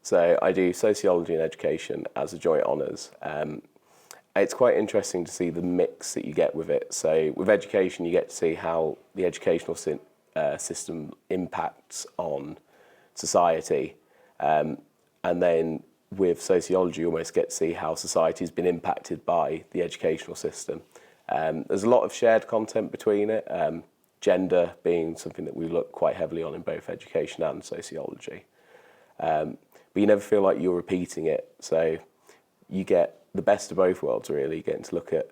So I do sociology and education as a joint honours. It's quite interesting to see the mix that you get with it. So with education, you get to see how the educational system impacts on society. And then with sociology, you almost get to see how society has been impacted by the educational system. There's a lot of shared content between it, gender being something that we look quite heavily on in both education and sociology. But you never feel like you're repeating it. So you get the best of both worlds, really, getting to look at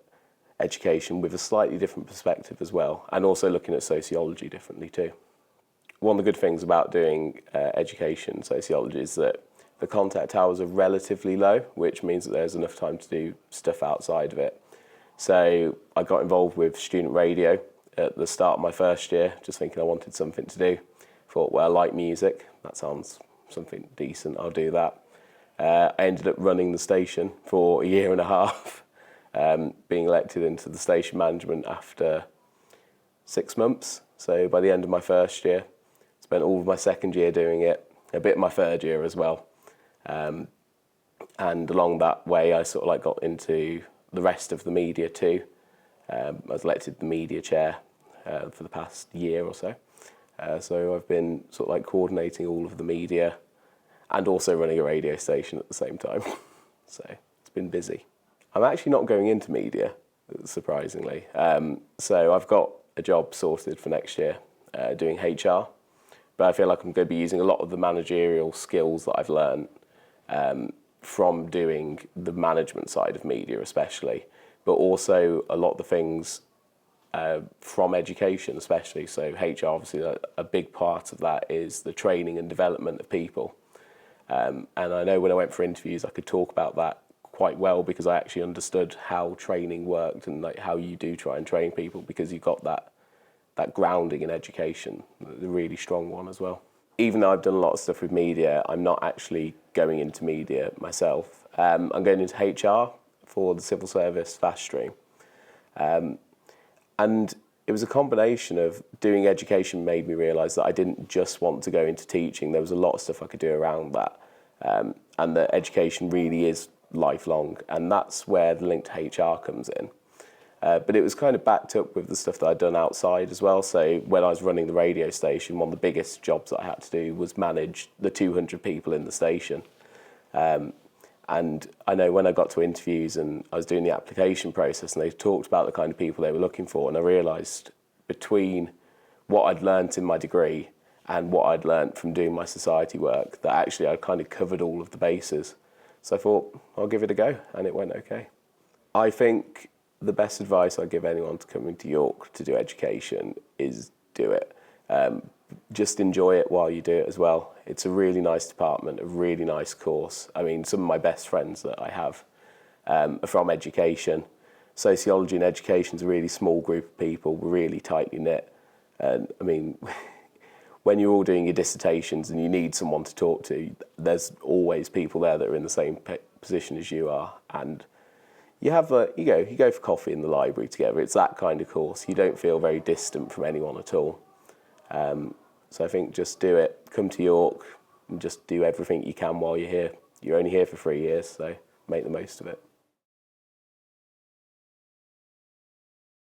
education with a slightly different perspective as well, and also looking at sociology differently too. One of the good things about doing education sociology is that the contact hours are relatively low, which means that there's enough time to do stuff outside of it. So I got involved with student radio at the start of my first year, just thinking I wanted something to do. Thought, well, I like music, that sounds something decent, I'll do that. I ended up running the station for a year and a half, being elected into the station management after 6 months. So by the end of my first year, spent all of my second year doing it, a bit of my third year as well. And along that way, I sort of like got into the rest of the media too. I was elected the media chair for the past year or so. So I've been sort of like coordinating all of the media and also running a radio station at the same time. So it's been busy. I'm actually not going into media, surprisingly. So I've got a job sorted for next year doing HR, but I feel like I'm going to be using a lot of the managerial skills that I've learned from doing the management side of media especially, but also a lot of the things from education especially. So HR, obviously a big part of that is the training and development of people. And I know when I went for interviews I could talk about that quite well because I actually understood how training worked and like how you do try and train people, because you've got that grounding in education, a really strong one as well. Even though I've done a lot of stuff with media, I'm not actually going into media myself. I'm going into HR for the civil service fast stream. And it was a combination of doing education made me realise that I didn't just want to go into teaching. There was a lot of stuff I could do around that. And that education really is lifelong, and that's where the link to HR comes in. But it was kind of backed up with the stuff that I'd done outside as well. So when I was running the radio station, one of the biggest jobs that I had to do was manage the 200 people in the station. And I know when I got to interviews and I was doing the application process and they talked about the kind of people they were looking for, and I realised between what I'd learnt in my degree and what I'd learnt from doing my society work that actually I'd kind of covered all of the bases. So I thought, I'll give it a go, and it went okay. I think the best advice I'd give anyone to coming to York to do education is do it. Just enjoy it while you do it as well. It's a really nice department, a really nice course. I mean, some of my best friends that I have are from education. Sociology and education is a really small group of people. We're really tightly knit. And I mean, when you're all doing your dissertations and you need someone to talk to, there's always people there that are in the same position as you are. And you have you go for coffee in the library together. It's that kind of course. You don't feel very distant from anyone at all. So I think just do it. Come to York and just do everything you can while you're here. You're only here for 3 years, so make the most of it.